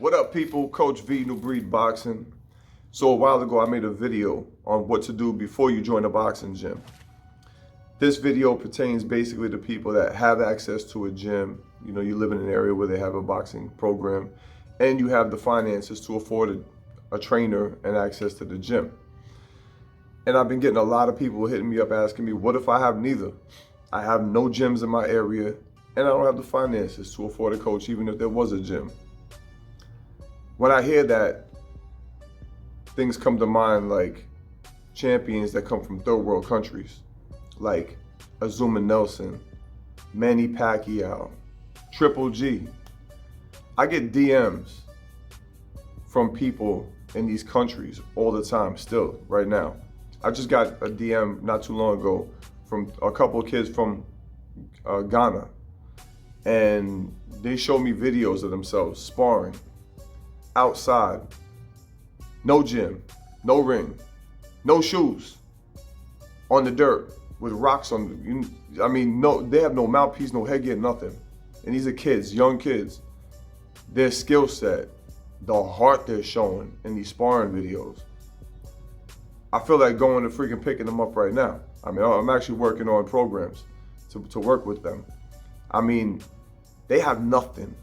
What up, people? Coach V, New Breed Boxing. So a while ago, I made a video on what to do before you join a boxing gym. This video pertains basically to people that have access to a gym. You know, you live in an area where they have a boxing program and you have the finances to afford a trainer and access to the gym. And I've been getting a lot of people hitting me up asking me, what if I have neither? I have no gyms in my area and I don't have the finances to afford a coach even if there was a gym. When I hear that, things come to mind like champions that come from third world countries, like Azuma Nelson, Manny Pacquiao, Triple G. I get DMs from people in these countries all the time still, right now. I just got a DM not too long ago from a couple of kids from Ghana, and they showed me videos of themselves sparring outside, no gym, no ring, no shoes, on the dirt with rocks on them. I mean, no, they have no mouthpiece, no headgear, nothing. And these are kids, young kids. Their skill set, the heart they're showing in these sparring videos. I feel like going and freaking picking them up right now. I mean, I'm actually working on programs to work with them. I mean, they have nothing,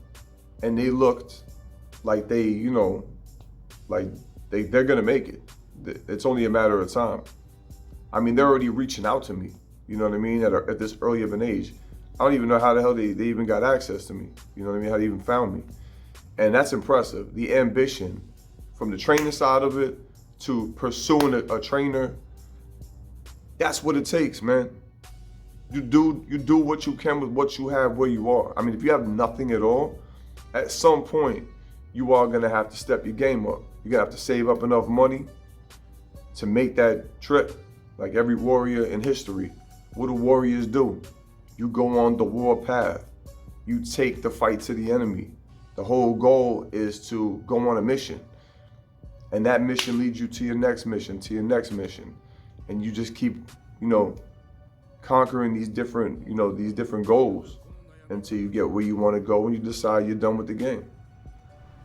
and they looked like they, you know, like they're gonna make it. It's only a matter of time. I mean, they're already reaching out to me, you know what I mean, at this early of an age. I don't even know how the hell they even got access to me, you know what I mean, how they even found me. And that's impressive. The ambition from the training side of it to pursuing a trainer, that's what it takes, man. You do what you can with what you have where you are. I mean, if you have nothing at all, at some point, you are gonna have to step your game up. You're gonna have to save up enough money to make that trip. Like every warrior in history, what do warriors do? You go on the war path. You take the fight to the enemy. The whole goal is to go on a mission. And that mission leads you to your next mission, to your next mission. And you just keep, you know, conquering these different, you know, these different goals until you get where you want to go and you decide you're done with the game.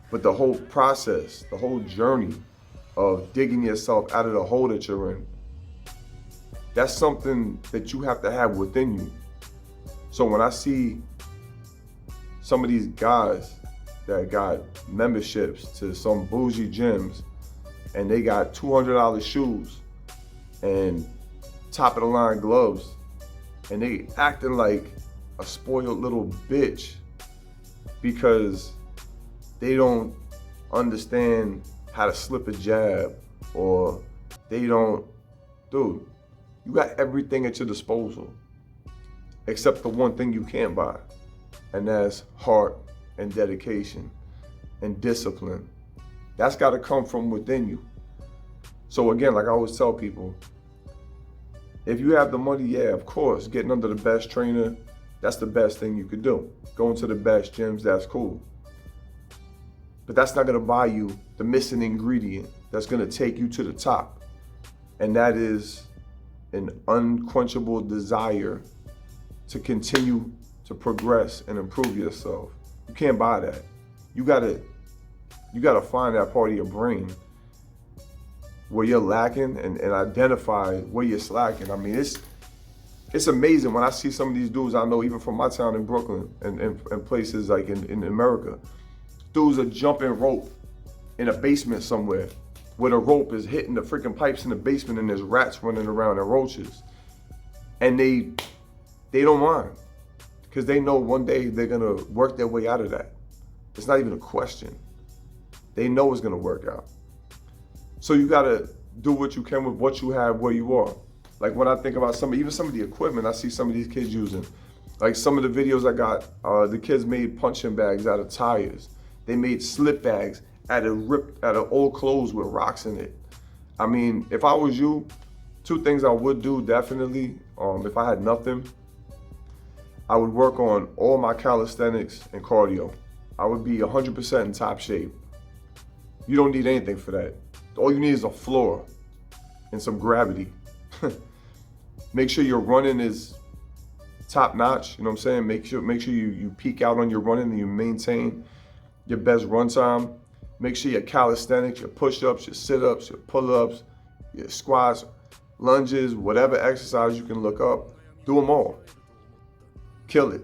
But the whole process, the whole journey of digging yourself out of the hole that you're in, that's something that you have to have within you. So when I see some of these guys that got memberships to some bougie gyms and they got $200 shoes and top of the line gloves, and they acting like a spoiled little bitch because they don't understand how to slip a jab, or they don't, dude, you got everything at your disposal except the one thing you can't buy, and that's heart and dedication and discipline. That's gotta come from within you. So again, like I always tell people, if you have the money, yeah, of course, getting under the best trainer, that's the best thing you could do. Going to the best gyms, that's cool. But that's not gonna buy you the missing ingredient that's gonna take you to the top. And that is an unquenchable desire to continue to progress and improve yourself. You can't buy that. You gotta find that part of your brain where you're lacking and identify where you're slacking. I mean, it's amazing when I see some of these dudes I know, even from my town in Brooklyn and places like in America. Dudes are jumping rope in a basement somewhere where the rope is hitting the freaking pipes in the basement and there's rats running around and roaches. And they don't mind because they know one day they're gonna work their way out of that. It's not even a question. They know it's gonna work out. So you gotta do what you can with what you have where you are. Like when I think about even some of the equipment I see some of these kids using, like some of the videos I got, the kids made punching bags out of tires. They made slip bags out of old clothes with rocks in it. I mean, if I was you, two things I would do definitely, if I had nothing, I would work on all my calisthenics and cardio. I would be 100% in top shape. You don't need anything for that. All you need is a floor and some gravity. Make sure your running is top notch, you know what I'm saying? Make sure you peak out on your running and you maintain your best run time. Make sure your calisthenics, your push-ups, your sit-ups, your pull-ups, your squats, lunges, whatever exercise you can look up, do them all. Kill it.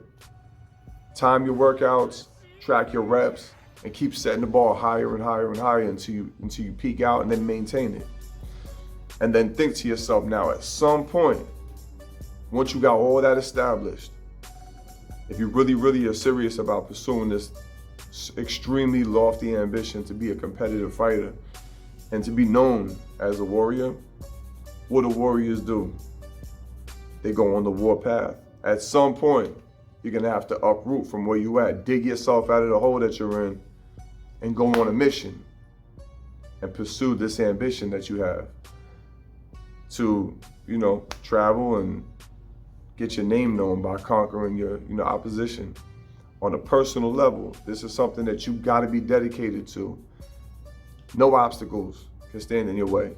Time your workouts, track your reps, and keep setting the bar higher and higher and higher until you peak out, and then maintain it. And then think to yourself, now at some point, once you got all that established, if you really are serious about pursuing this extremely lofty ambition to be a competitive fighter and to be known as a warrior, what do warriors do? They go on the war path. At some point, you're gonna have to uproot from where you at, dig yourself out of the hole that you're in, and go on a mission and pursue this ambition that you have to, travel and get your name known by conquering your, opposition. On a personal level, this is something that you gotta be dedicated to. No obstacles can stand in your way.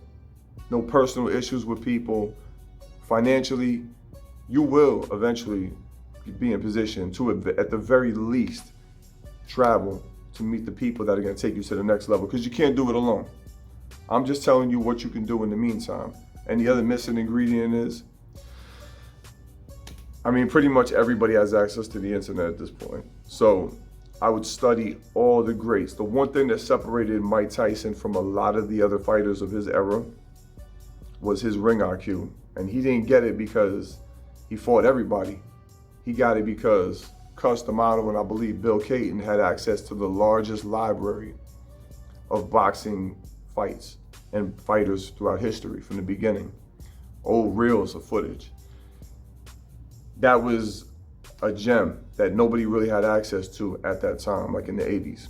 No personal issues with people. Financially, you will eventually be in position to, at the very least, travel to meet the people that are gonna take you to the next level, because you can't do it alone. I'm just telling you what you can do in the meantime. And the other missing ingredient is, pretty much everybody has access to the internet at this point. So I would study all the greats. The one thing that separated Mike Tyson from a lot of the other fighters of his era was his ring IQ. And he didn't get it because he fought everybody. He got it because Cus D'Amato and I believe Bill Cayton had access to the largest library of boxing fights and fighters throughout history from the beginning. Old reels of footage. That was a gem that nobody really had access to at that time, like in the 80s.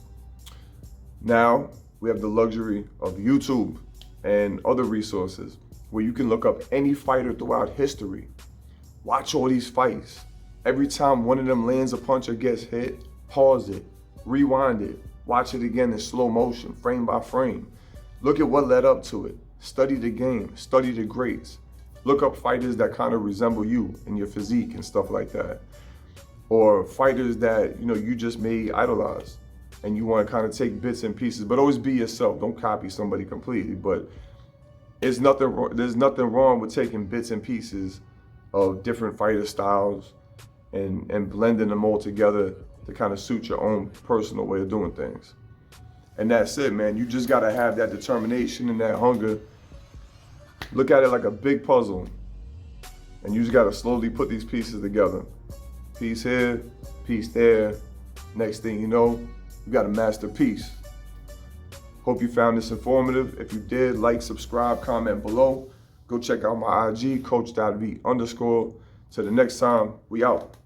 Now, we have the luxury of YouTube and other resources where you can look up any fighter throughout history. Watch all these fights. Every time one of them lands a punch or gets hit, pause it, rewind it, watch it again in slow motion, frame by frame. Look at what led up to it. Study the game, study the greats. Look up fighters that kind of resemble you in your physique and stuff like that. Or fighters that, you just may idolize and you want to kind of take bits and pieces, but always be yourself. Don't copy somebody completely, but there's nothing wrong with taking bits and pieces of different fighter styles and blending them all together to kind of suit your own personal way of doing things. And that's it, man. You just gotta have that determination and that hunger. Look at it like a big puzzle, and you just gotta slowly put these pieces together. Piece here, piece there. Next thing you know, you got a masterpiece. Hope you found this informative. If you did, like, subscribe, comment below. Go check out my IG, coach.v_. Till the next time, we out.